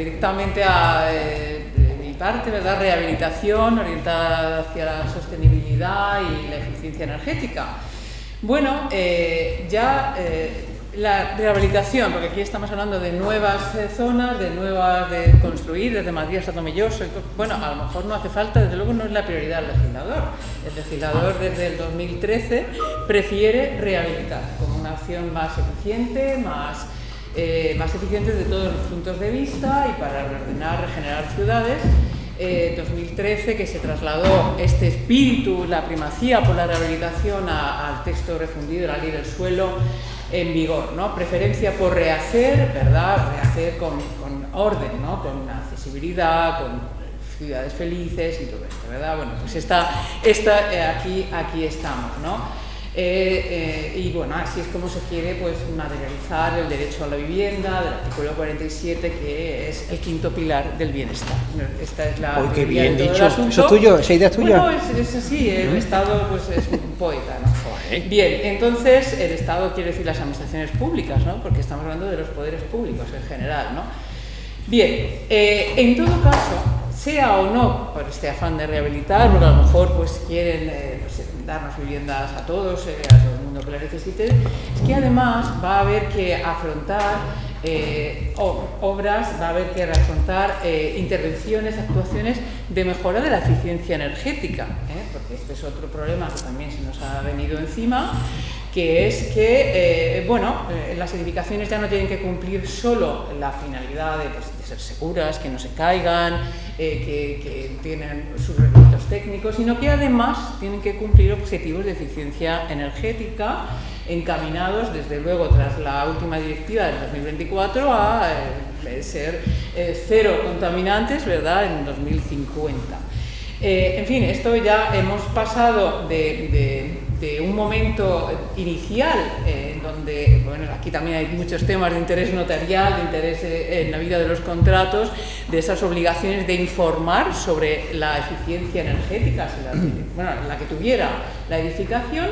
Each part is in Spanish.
directamente a mi parte, ¿verdad? Rehabilitación orientada hacia la sostenibilidad y la eficiencia energética. Bueno, la rehabilitación, porque aquí estamos hablando de nuevas zonas, de construir desde Madrid hasta Tomelloso. Bueno, a lo mejor no hace falta, desde luego no es la prioridad del legislador. El legislador desde el 2013 prefiere rehabilitar como una acción más eficiente, más eficiente desde todos los puntos de vista y para reordenar, regenerar ciudades. 2013 que se trasladó este espíritu, la primacía por la rehabilitación al texto refundido de la Ley del Suelo en vigor, ¿no? Preferencia por rehacer, ¿verdad? Rehacer con orden, ¿no? Con accesibilidad, con ciudades felices y todo esto, ¿verdad? Bueno, pues aquí estamos, ¿no? Y bueno, así es como se quiere pues materializar el derecho a la vivienda del artículo 47, que es el quinto pilar del bienestar. Esta es la... ¡Uy, qué bien dicho! ¿Eso es tuyo? ¿Esa idea es tuya? Bueno, es así, el Estado pues es un poeta, ¿no? Bien, entonces el Estado quiere decir las administraciones públicas, ¿no? Porque estamos hablando de los poderes públicos en general, ¿no? Bien, en todo caso, sea o no por este afán de rehabilitar, porque a lo mejor pues quieren darnos viviendas a todo el mundo que la necesite, es que además va a haber que afrontar obras, va a haber que afrontar intervenciones, actuaciones de mejora de la eficiencia energética, porque este es otro problema que también se nos ha venido encima, que es que, las edificaciones ya no tienen que cumplir solo la finalidad de ser seguras, que no se caigan, que tienen sus requisitos técnicos, sino que además tienen que cumplir objetivos de eficiencia energética encaminados, desde luego, tras la última directiva del 2024 a ser cero contaminantes, ¿verdad?, en 2050. En fin, esto ya hemos pasado de un momento inicial donde, bueno, aquí también hay muchos temas de interés notarial, de interés en la vida de los contratos, de esas obligaciones de informar sobre la eficiencia energética, la que tuviera la edificación,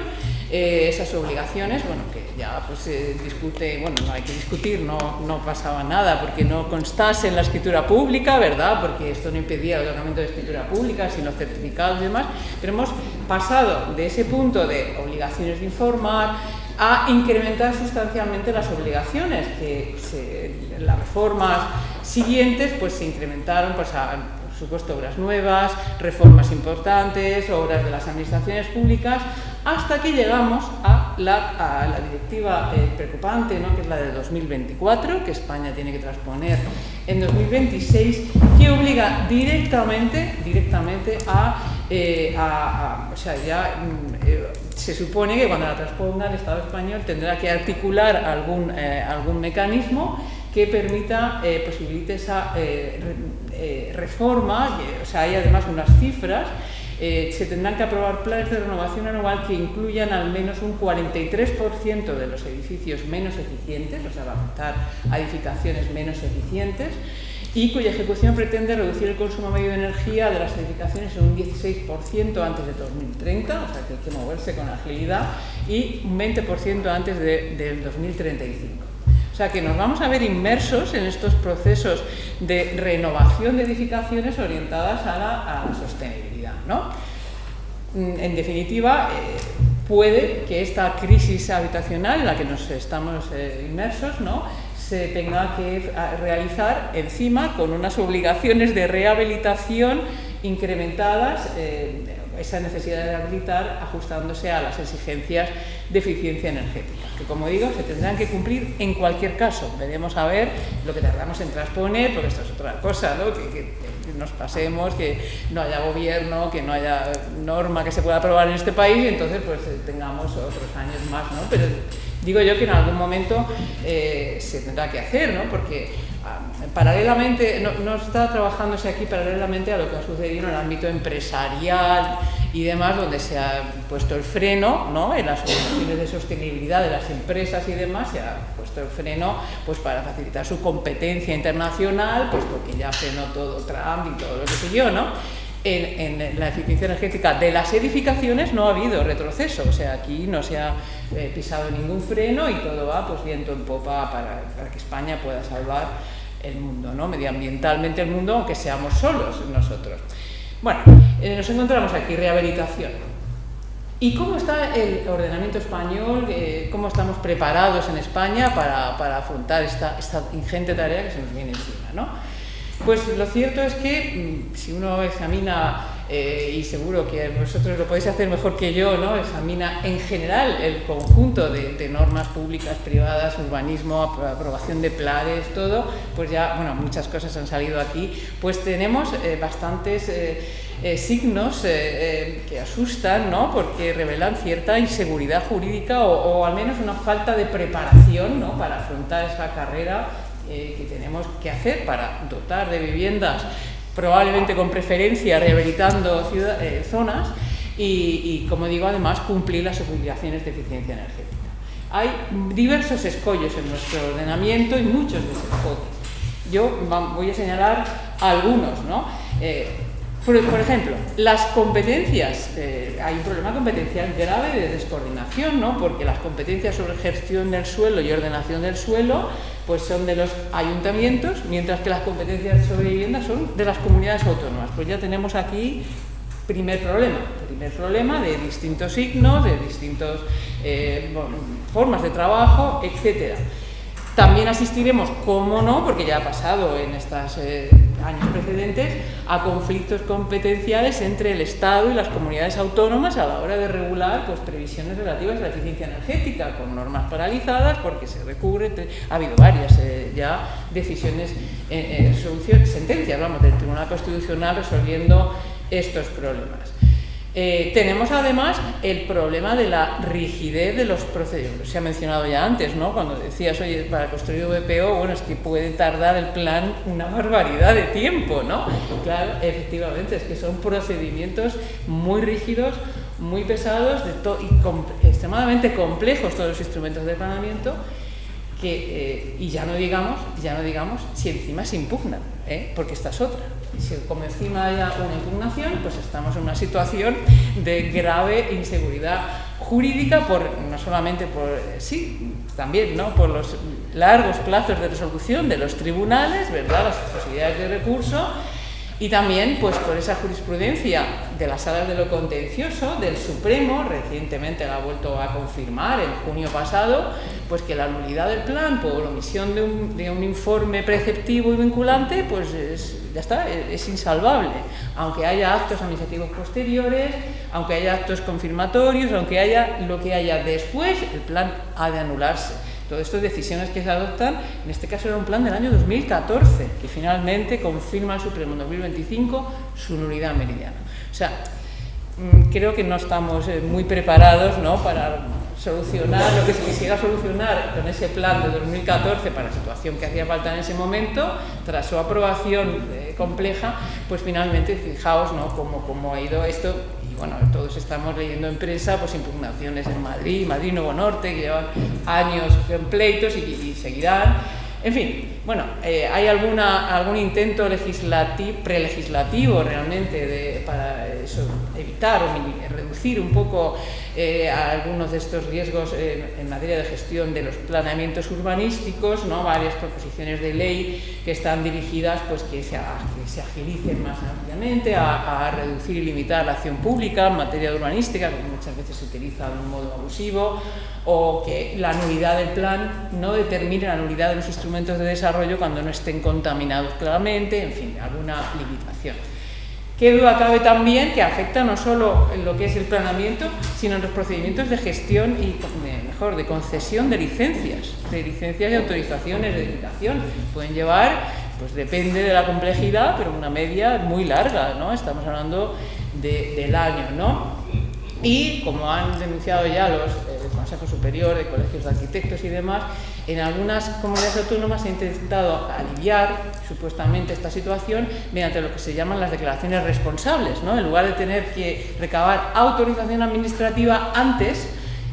esas obligaciones, bueno, que ya pues se discute, bueno, no hay que discutir, no pasaba nada porque no constase en la escritura pública, ¿verdad? Porque esto no impedía el otorgamiento de escritura pública, sino certificados y demás, pero hemos pasado de ese punto de obligaciones de informar a incrementar sustancialmente las obligaciones, que en las reformas siguientes pues se incrementaron pues por supuesto, obras nuevas, reformas importantes, obras de las administraciones públicas, hasta que llegamos a la directiva preocupante, ¿no?, que es la de 2024, que España tiene que transponer en 2026, que obliga directamente se supone que cuando la transponga el Estado español tendrá que articular algún mecanismo que permita, posibilite esa reforma, hay además unas cifras, se tendrán que aprobar planes de renovación anual que incluyan al menos un 43% de los edificios menos eficientes, va a afectar a edificaciones menos eficientes, y cuya ejecución pretende reducir el consumo medio de energía de las edificaciones en un 16% antes de 2030, que hay que moverse con agilidad, y un 20% antes del 2035. O sea que nos vamos a ver inmersos en estos procesos de renovación de edificaciones orientadas a la sostenibilidad, ¿no? En definitiva, puede que esta crisis habitacional en la que nos estamos inmersos, ¿no?, se tenga que realizar encima con unas obligaciones de rehabilitación incrementadas, esa necesidad de rehabilitar ajustándose a las exigencias de eficiencia energética, que como digo, se tendrán que cumplir en cualquier caso. Veremos a ver lo que tardamos en transponer, porque esto es otra cosa, ¿no?, que nos pasemos, que no haya gobierno, que no haya norma que se pueda aprobar en este país, y entonces pues tengamos otros años más, ¿no? Pero digo yo que en algún momento se tendrá que hacer, ¿no?, porque paralelamente, no está trabajándose aquí paralelamente a lo que ha sucedido en el ámbito empresarial y demás, donde se ha puesto el freno, ¿no?, en las obligaciones de sostenibilidad de las empresas y demás, se ha puesto el freno pues para facilitar su competencia internacional, pues porque ya frenó todo Trump y todo lo que sé yo, ¿no? En la eficiencia energética de las edificaciones no ha habido retroceso, aquí no se ha pisado ningún freno y todo va pues viento en popa para que España pueda salvar el mundo, ¿no? Medioambientalmente el mundo, aunque seamos solos nosotros. Bueno, nos encontramos aquí, rehabilitación. ¿Y cómo está el ordenamiento español? ¿Cómo estamos preparados en España para afrontar esta ingente tarea que se nos viene encima, ¿no? Pues lo cierto es que si uno examina, y seguro que vosotros lo podéis hacer mejor que yo, ¿no? Examina en general el conjunto de normas públicas, privadas, urbanismo, aprobación de planes, todo, pues ya, bueno, muchas cosas han salido aquí, pues tenemos bastantes signos que asustan, ¿no? Porque revelan cierta inseguridad jurídica o al menos una falta de preparación, ¿no? Para afrontar esa carrera que tenemos que hacer para dotar de viviendas, probablemente con preferencia rehabilitando zonas y, como digo, además cumplir las obligaciones de eficiencia energética. Hay diversos escollos en nuestro ordenamiento y muchos desenfoques. Yo voy a señalar algunos, ¿no? Por ejemplo, las competencias, hay un problema competencial grave de descoordinación, ¿no? Porque las competencias sobre gestión del suelo y ordenación del suelo pues son de los ayuntamientos, mientras que las competencias sobre vivienda son de las comunidades autónomas. Pues ya tenemos aquí primer problema de distintos signos, de distintas formas de trabajo, etcétera. También asistiremos, cómo no, porque ya ha pasado en estos años precedentes, a conflictos competenciales entre el Estado y las comunidades autónomas a la hora de regular pues, previsiones relativas a la eficiencia energética, con normas paralizadas, porque se recurre, ha habido varias ya decisiones, sentencias, del Tribunal Constitucional resolviendo estos problemas. Tenemos además el problema de la rigidez de los procedimientos. Se ha mencionado ya antes, ¿no? Cuando decías, oye, para construir VPO, bueno, es que puede tardar el plan una barbaridad de tiempo, ¿no? Claro, efectivamente, es que son procedimientos muy rígidos, muy pesados y extremadamente complejos todos los instrumentos de planeamiento y ya no digamos si encima se impugnan, porque esta es otra. Si como encima haya una impugnación, pues estamos en una situación de grave inseguridad jurídica no solamente también, ¿no? Por los largos plazos de resolución de los tribunales, ¿verdad? Las posibilidades de recurso y también pues por esa jurisprudencia de las salas de lo contencioso del Supremo, recientemente la ha vuelto a confirmar en junio pasado, pues que la nulidad del plan por omisión de un informe preceptivo y vinculante, pues ya está, es insalvable, aunque haya actos administrativos posteriores, aunque haya actos confirmatorios, aunque haya lo que haya después, el plan ha de anularse. Todo esto decisiones que se adoptan, en este caso era un plan del año 2014, que finalmente confirma el Supremo en 2025 su nulidad meridiana. O sea, creo que no estamos muy preparados, ¿no? Para solucionar lo que se quisiera solucionar con ese plan de 2014 para la situación que hacía falta en ese momento, tras su aprobación compleja, pues finalmente fijaos, ¿no? cómo ha ido esto. Bueno, todos estamos leyendo en prensa pues, impugnaciones en Madrid Nuevo Norte, que llevan años en pleitos y seguirán. En fin, bueno, hay algún intento prelegislativo realmente para evitar o reducir un poco algunos de estos riesgos en materia de gestión de los planeamientos urbanísticos, ¿no? Varias proposiciones de ley que están dirigidas pues, que se agilicen más ampliamente a reducir y limitar la acción pública en materia de urbanística, que muchas veces se utiliza de un modo abusivo, o que la nulidad del plan no determine la nulidad de los instrumentos de desarrollo cuando no estén contaminados claramente, en fin, alguna limitación. Qué duda cabe también que afecta no solo en lo que es el planeamiento, sino en los procedimientos de gestión y, de concesión de licencias y autorizaciones de edificación. Pueden llevar, pues depende de la complejidad, pero una media muy larga, ¿no? Estamos hablando del año, ¿no? Y, como han denunciado ya los Consejo Superior de Colegios de Arquitectos y demás, en algunas comunidades autónomas se ha intentado aliviar supuestamente esta situación mediante lo que se llaman las declaraciones responsables, ¿no? En lugar de tener que recabar autorización administrativa antes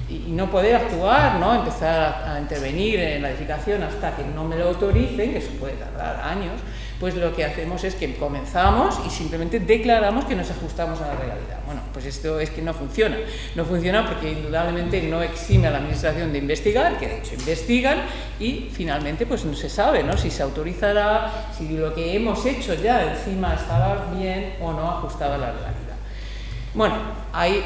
y no poder actuar, ¿no? Empezar a intervenir en la edificación hasta que no me lo autoricen, que eso puede tardar años, pues lo que hacemos es que comenzamos y simplemente declaramos que nos ajustamos a la legalidad. Bueno, pues esto es que no funciona. No funciona porque indudablemente no exime a la Administración de investigar, que de hecho investigan, y finalmente pues no se sabe, ¿no?, si se autorizará, si lo que hemos hecho ya encima estaba bien o no ajustado a la legalidad. Bueno, hay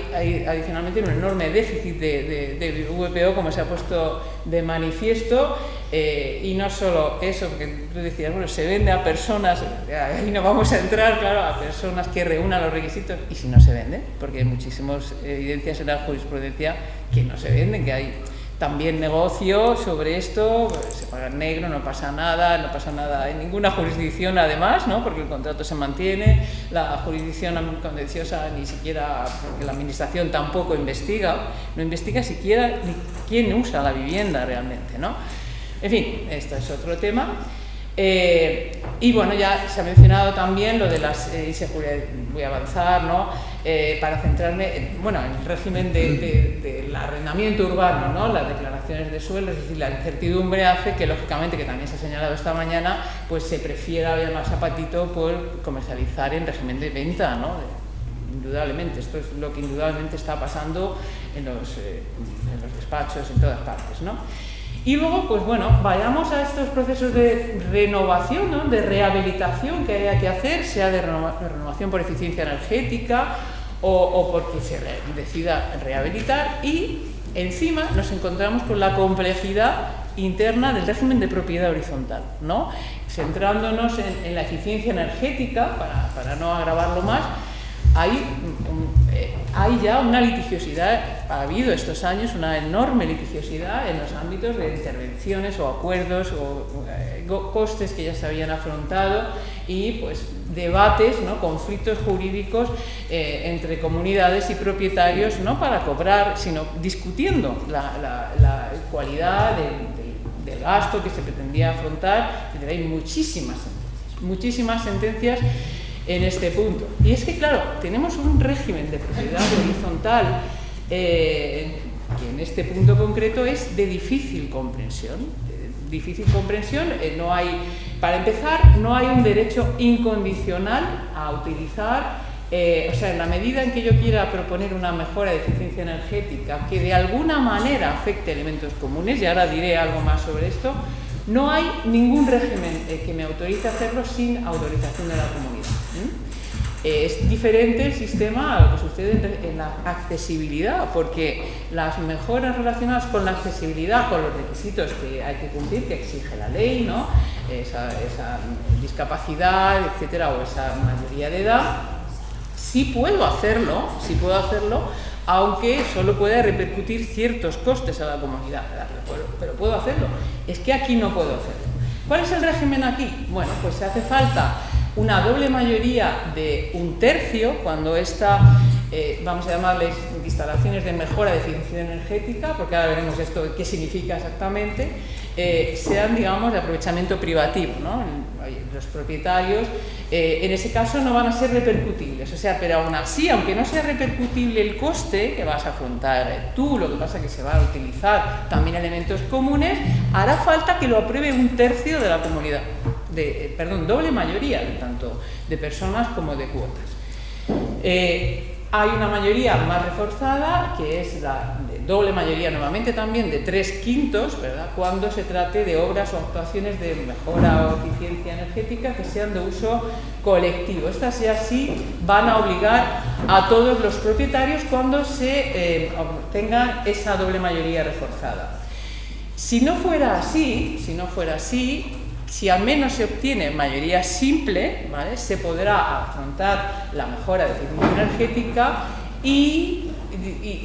adicionalmente un enorme déficit de VPO, como se ha puesto de manifiesto, y no solo eso, porque tú decías, bueno, se vende a personas, ahí no vamos a entrar, claro, a personas que reúnan los requisitos, y si no se vende, porque hay muchísimas evidencias en la jurisprudencia que no se venden, que hay también negocio sobre esto, se paga en negro, no pasa nada en ninguna jurisdicción además, ¿no?, porque el contrato se mantiene, la jurisdicción contenciosa ni siquiera, porque la administración tampoco investiga, no investiga siquiera ni quién usa la vivienda realmente, ¿no? En fin, esto es otro tema. Y bueno, ya se ha mencionado también lo de las inseguridad, voy a avanzar, ¿no?, para centrarme en, bueno, en el régimen del arrendamiento urbano, ¿no?, las declaraciones de suelo, es decir, la incertidumbre hace que, lógicamente, que también se ha señalado esta mañana, pues se prefiera llamar zapatito por comercializar en régimen de venta, ¿no? Indudablemente, esto es lo que indudablemente está pasando en los despachos, en todas partes, ¿no? Y luego, pues bueno, vayamos a estos procesos de renovación, ¿no?, de rehabilitación que haya que hacer, sea de renovación por eficiencia energética o porque se decida rehabilitar, y encima nos encontramos con la complejidad interna del régimen de propiedad horizontal, ¿no? Centrándonos en la eficiencia energética, para no agravarlo más, hay ya una litigiosidad, ha habido estos años una enorme litigiosidad en los ámbitos de intervenciones o acuerdos o costes que ya se habían afrontado, y pues debates, ¿no?, conflictos jurídicos entre comunidades y propietarios, no para cobrar, sino discutiendo la cualidad del gasto que se pretendía afrontar. Hay muchísimas sentencias en este punto. Y es que, claro, tenemos un régimen de propiedad horizontal que en este punto concreto es de difícil comprensión. No hay, para empezar, no hay un derecho incondicional a utilizar, o sea, en la medida en que yo quiera proponer una mejora de eficiencia energética que de alguna manera afecte elementos comunes, y ahora diré algo más sobre esto, no hay ningún régimen que me autorice a hacerlo sin autorización de la comunidad. Es diferente el sistema a lo que sucede en la accesibilidad, porque las mejoras relacionadas con la accesibilidad, con los requisitos que hay que cumplir, que exige la ley, ¿no?, esa discapacidad, etcétera, o esa mayoría de edad, sí puedo hacerlo, aunque solo pueda repercutir ciertos costes a la comunidad, pero puedo hacerlo. Es que aquí no puedo hacerlo. ¿Cuál es el régimen aquí? Bueno, pues hace falta una doble mayoría de 1/3 cuando vamos a llamarles instalaciones de mejora de eficiencia energética, porque ahora veremos esto qué significa exactamente, sean, digamos, de aprovechamiento privativo, ¿no? Los propietarios en ese caso no van a ser repercutibles, o sea, pero aún así, aunque no sea repercutible el coste que vas a afrontar tú, lo que pasa es que se van a utilizar también elementos comunes, hará falta que lo apruebe 1/3 de la comunidad, doble mayoría, tanto de personas como de cuotas. Hay una mayoría más reforzada, que es la de doble mayoría nuevamente también de 3/5, ¿verdad?, cuando se trate de obras o actuaciones de mejora o eficiencia energética que sean de uso colectivo. Estas ya sí van a obligar a todos los propietarios cuando se tenga esa doble mayoría reforzada. Si no fuera así, si al menos se obtiene mayoría simple, ¿vale?, se podrá afrontar la mejora de eficiencia energética y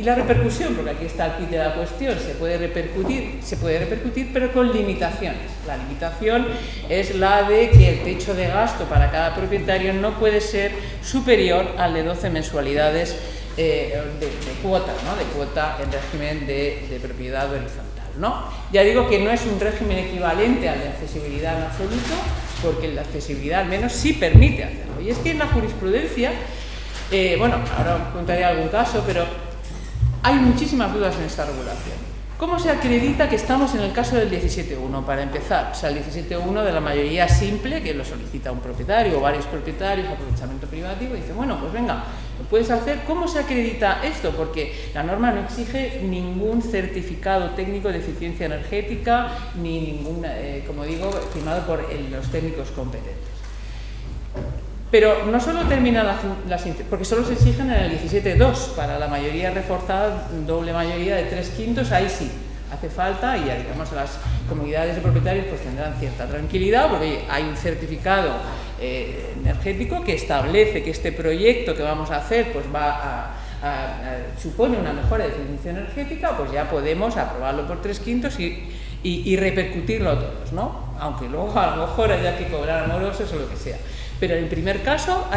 la repercusión, porque aquí está el kit de la cuestión, se puede repercutir, pero con limitaciones. La limitación es la de que el techo de gasto para cada propietario no puede ser superior al de 12 mensualidades de cuota, ¿no?, de cuota en régimen de propiedad horizontal, ¿no? Ya digo que no es un régimen equivalente al de accesibilidad en absoluto, porque la accesibilidad al menos sí permite hacerlo. Y es que en la jurisprudencia, bueno, ahora contaré algún caso, pero hay muchísimas dudas en esta regulación. ¿Cómo se acredita que estamos en el caso del 17.1? Para empezar, o sea, el 17.1 de la mayoría simple, que lo solicita un propietario o varios propietarios, aprovechamiento privativo, y dice, bueno, pues venga, lo puedes hacer. ¿Cómo se acredita esto? Porque la norma no exige ningún certificado técnico de eficiencia energética, ni ningún, como digo, firmado por los técnicos competentes. Pero no solo terminan porque solo se exigen en el 17.2, para la mayoría reforzada, doble mayoría de 3/5, ahí sí, hace falta, y ya digamos las comunidades de propietarios pues tendrán cierta tranquilidad, porque hay un certificado energético que establece que este proyecto que vamos a hacer pues supone una mejora de eficiencia energética, pues ya podemos aprobarlo por 3/5 y repercutirlo a todos, ¿no? Aunque luego a lo mejor haya que cobrar morosos o lo que sea. Pero en el primer caso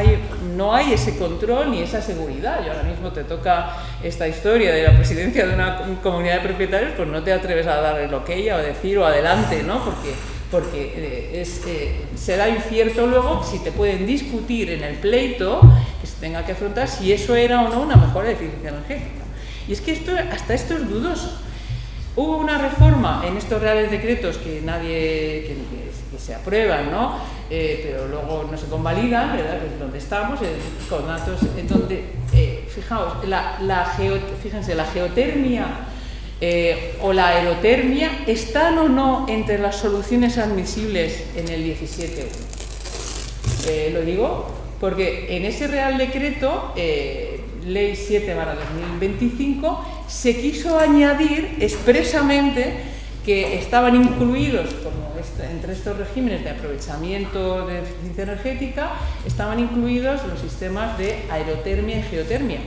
no hay ese control ni esa seguridad. Y ahora mismo te toca esta historia de la presidencia de una comunidad de propietarios, pues no te atreves a dar el ok o a decir o adelante, ¿no? Porque será incierto luego si te pueden discutir en el pleito que se tenga que afrontar si eso era o no una mejora de eficiencia energética. Y es que hasta esto es dudoso. Hubo una reforma en estos reales decretos que se aprueban, ¿no? Pero luego no se convalidan, ¿verdad? Que es donde estamos, con datos en donde, fijaos, fíjense, la geotermia o la aerotermia están o no entre las soluciones admisibles en el 17.1. Lo digo porque en ese real decreto, Ley 7/2025, se quiso añadir expresamente que estaban incluidos, entre estos regímenes de aprovechamiento de eficiencia energética, estaban incluidos los sistemas de aerotermia y geotermia.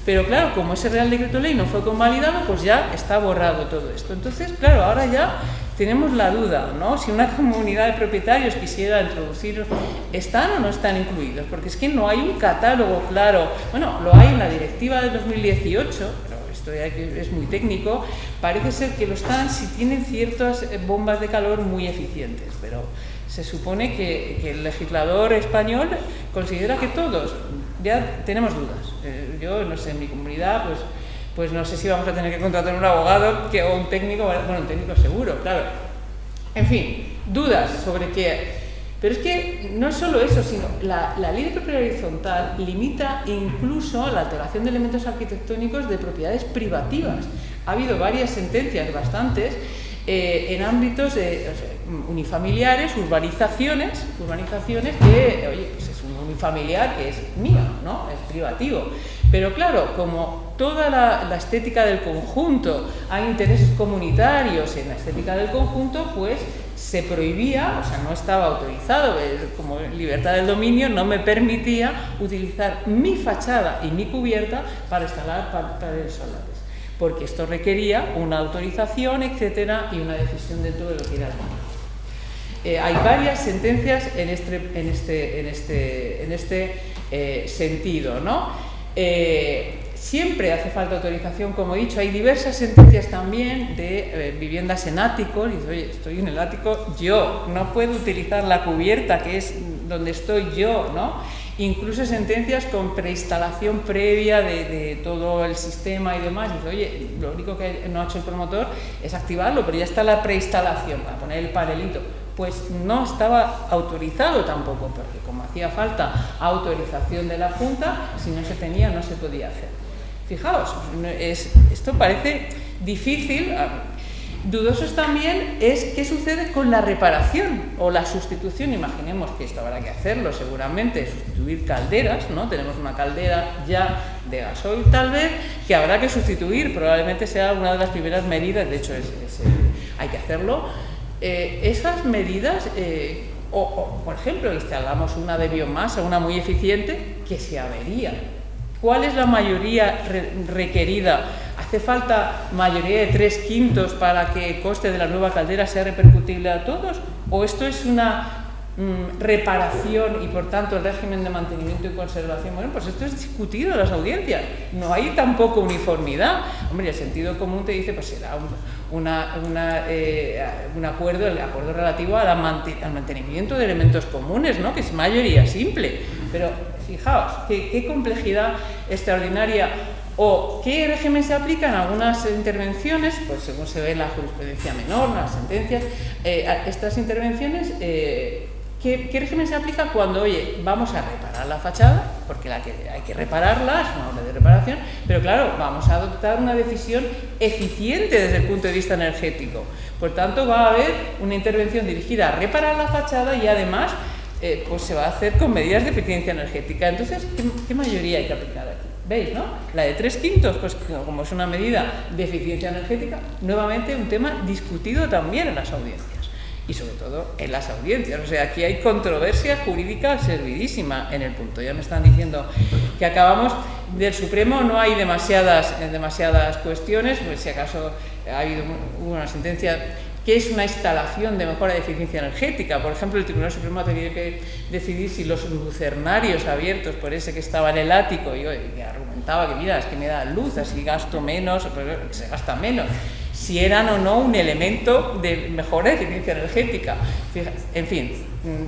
Pero claro, como ese Real Decreto Ley no fue convalidado, pues ya está borrado todo esto. Entonces, claro, ahora ya tenemos la duda, ¿no? Si una comunidad de propietarios quisiera introducirlos, ¿están o no están incluidos? Porque es que no hay un catálogo claro. Bueno, lo hay en la directiva del 2018, pero esto ya es muy técnico. Parece ser que lo están si tienen ciertas bombas de calor muy eficientes, pero se supone que el legislador español considera que todos. Ya tenemos dudas. Yo no sé, en mi comunidad, pues no sé si vamos a tener que contratar un abogado o un técnico, bueno, un técnico seguro, claro. En fin, dudas sobre qué. Pero es que no es solo eso, sino la ley de propiedad horizontal limita incluso la alteración de elementos arquitectónicos de propiedades privativas. Ha habido varias sentencias, bastantes, en ámbitos unifamiliares, urbanizaciones que, oye, pues es un unifamiliar que es mío, ¿no? Es privativo. Pero claro, como toda la estética del conjunto, hay intereses comunitarios en la estética del conjunto, pues se prohibía, o sea, no estaba autorizado, como libertad del dominio no me permitía utilizar mi fachada y mi cubierta para instalar paneles solares, porque esto requería una autorización, etcétera, y una decisión dentro de lo que era el mundo. Hay varias sentencias en este sentido, ¿no? Siempre hace falta autorización, como he dicho. Hay diversas sentencias también de viviendas en áticos. Y dice, oye, estoy en el ático, yo no puedo utilizar la cubierta, que es donde estoy yo, ¿no? Incluso sentencias con preinstalación previa de todo el sistema y demás. Y dice, oye, lo único que no ha hecho el promotor es activarlo, pero ya está la preinstalación para poner el panelito. Pues no estaba autorizado tampoco, porque como hacía falta autorización de la Junta, si no se tenía, no se podía hacer. Fijaos, esto parece difícil. Dudosos también es qué sucede con la reparación o la sustitución. Imaginemos que esto habrá que hacerlo seguramente, sustituir calderas, ¿no? Tenemos una caldera ya de gasoil tal vez, que habrá que sustituir, probablemente sea una de las primeras medidas, de hecho hay que hacerlo. Esas medidas, por ejemplo, instalamos una de biomasa, una muy eficiente, que se avería. ¿Cuál es la mayoría requerida? ¿Hace falta mayoría de 3/5 para que el coste de la nueva caldera sea repercutible a todos? ¿O esto es una reparación y por tanto el régimen de mantenimiento y conservación? Bueno, pues esto es discutido en las audiencias. No hay tampoco uniformidad. Hombre, el sentido común te dice, pues será un acuerdo, el acuerdo relativo al mantenimiento de elementos comunes, ¿no? Que es mayoría simple. Pero fijaos, qué complejidad extraordinaria o qué régimen se aplica en algunas intervenciones, pues según se ve en la jurisprudencia menor, en las sentencias, estas intervenciones, ¿qué régimen se aplica cuando, oye, vamos a reparar la fachada? Porque hay que repararla, es una obra de reparación, pero claro, vamos a adoptar una decisión eficiente desde el punto de vista energético. Por tanto, va a haber una intervención dirigida a reparar la fachada y además pues se va a hacer con medidas de eficiencia energética. Entonces, ¿qué mayoría hay que aplicar aquí? ¿Veis, no? La de 3/5, pues como es una medida de eficiencia energética, nuevamente un tema discutido también en las audiencias. Y sobre todo en las audiencias. O sea, aquí hay controversia jurídica servidísima en el punto. Ya me están diciendo que acabamos del Supremo, no hay demasiadas cuestiones, pues si acaso ha habido una sentencia que es una instalación de mejora de eficiencia energética. Por ejemplo, el Tribunal Supremo ha tenido que decidir si los lucernarios abiertos por ese que estaba en el ático y que argumentaba que mira, es que me da luz, así gasto menos, pero se gasta menos, si eran o no un elemento de mejora de eficiencia energética. En fin,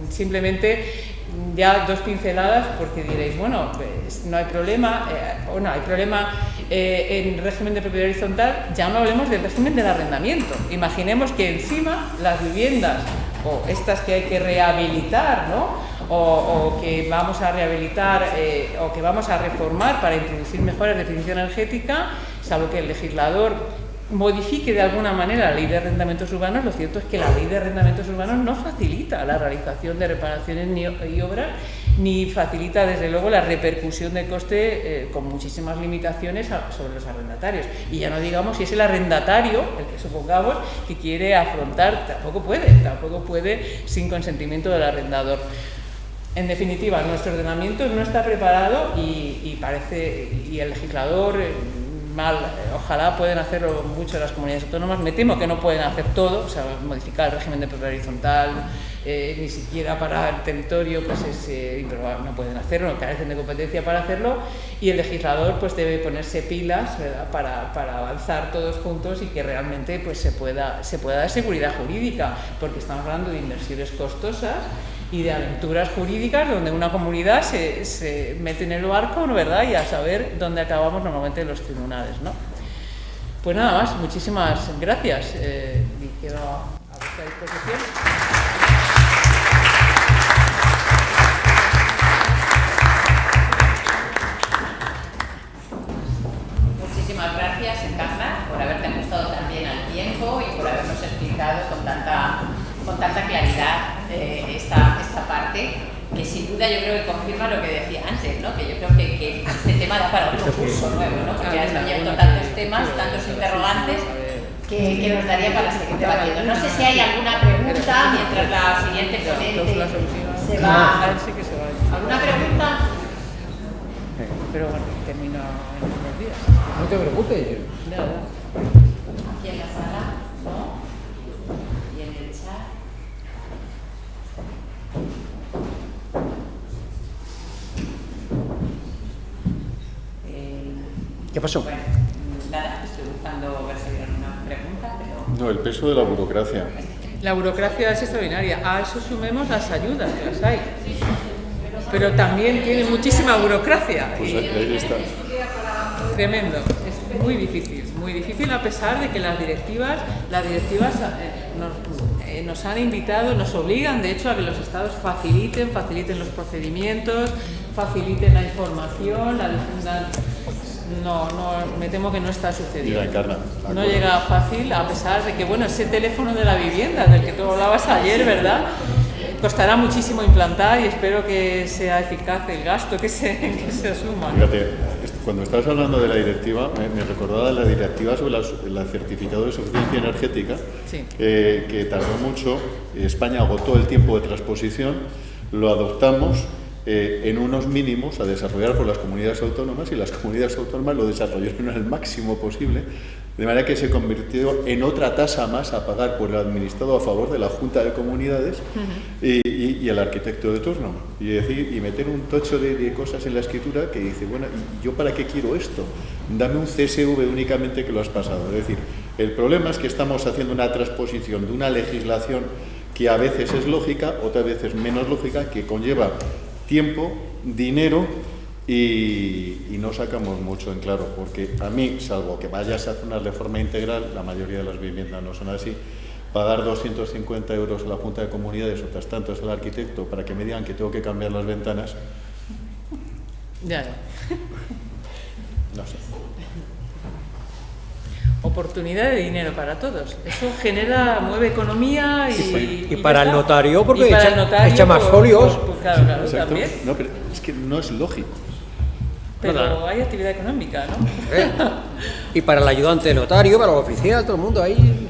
simplemente ya dos pinceladas, porque diréis, bueno, pues no hay problema, hay problema en régimen de propiedad horizontal, ya no hablemos del régimen del arrendamiento. Imaginemos que encima las viviendas, o estas que hay que rehabilitar, ¿no? O que vamos a rehabilitar o que vamos a reformar para introducir mejoras de eficiencia energética, salvo que el legislador modifique de alguna manera la ley de arrendamientos urbanos. Lo cierto es que la ley de arrendamientos urbanos no facilita la realización de reparaciones y obras, ni facilita desde luego la repercusión de coste con muchísimas limitaciones sobre los arrendatarios. Y ya no digamos si es el arrendatario, el que supongamos, que quiere afrontar, tampoco puede sin consentimiento del arrendador. En definitiva, nuestro ordenamiento no está preparado y el legislador ojalá pueden hacerlo mucho las comunidades autónomas. Me temo que no pueden hacer todo, o sea, modificar el régimen de propiedad horizontal, ni siquiera para el territorio, pues no pueden hacerlo, no carecen de competencia para hacerlo, y el legislador pues debe ponerse pilas, ¿verdad?, para avanzar todos juntos y que realmente pues se pueda dar seguridad jurídica, porque estamos hablando de inversiones costosas y de aventuras jurídicas donde una comunidad se mete en el barco, ¿no?, ¿verdad?, y a saber dónde acabamos normalmente en los tribunales, ¿no? Pues nada más, muchísimas gracias y quedo a vuestra disposición. Muchísimas gracias, Encarna, por haberte ajustado también al tiempo y por habernos explicado con tanta claridad esta parte, que sin duda yo creo que confirma lo que decía antes, ¿no? Que yo creo que este tema da para otro curso nuevo, ¿no? Porque has abierto tantos temas, tantos interrogantes, que nos daría para seguir debatiendo. No sé si hay alguna pregunta mientras la siguiente ponente se va. ¿Alguna pregunta? Pero bueno, termino en unos días. No te preocupes. Nada. Aquí en la sala, ¿no? Y en el chat. ¿Qué pasó? Bueno, nada, estoy buscando ver si hay alguna pregunta, pero... No, el peso de la burocracia. La burocracia es extraordinaria. A eso sumemos las ayudas, que las hay. Pero también tiene muchísima burocracia. Pues ahí está. Tremendo. Es muy difícil a pesar de que las directivas nos han invitado, nos obligan de hecho a que los estados faciliten los procedimientos, faciliten la información, la difundan. No, me temo que no está sucediendo. Mira, Encarna, no llega fácil, a pesar de que, bueno, ese teléfono de la vivienda del que tú hablabas ayer, ¿verdad?, costará muchísimo implantar y espero que sea eficaz el gasto que se asuma. Fíjate, cuando estabas hablando de la directiva, me recordaba la directiva sobre el certificado de suficiencia energética, sí, que tardó mucho. España agotó el tiempo de transposición, lo adoptamos en unos mínimos a desarrollar por las comunidades autónomas, y las comunidades autónomas lo desarrollaron al máximo posible, de manera que se convirtió en otra tasa más a pagar por el administrado a favor de la Junta de Comunidades y el arquitecto de turno. Y meter un tocho de cosas en la escritura que dice, bueno, ¿y yo para qué quiero esto? Dame un CSV únicamente que lo has pasado. Es decir, el problema es que estamos haciendo una transposición de una legislación que a veces es lógica, otras veces menos lógica, que conlleva tiempo, dinero y no sacamos mucho en claro, porque a mí, salvo que vayas a hacer una reforma integral, la mayoría de las viviendas no son así, pagar 250 euros a la Junta de Comunidades, otras tantas al arquitecto, para que me digan que tengo que cambiar las ventanas, Ya. no sé. Oportunidad de dinero para todos. Eso mueve economía Y para el notario, porque y para el echa notario, más folios. Claro, Exacto. también. No, pero es que no es lógico. Pero Claro. hay actividad económica, ¿no? Y para el ayudante de notario, para el oficial, todo el mundo ahí.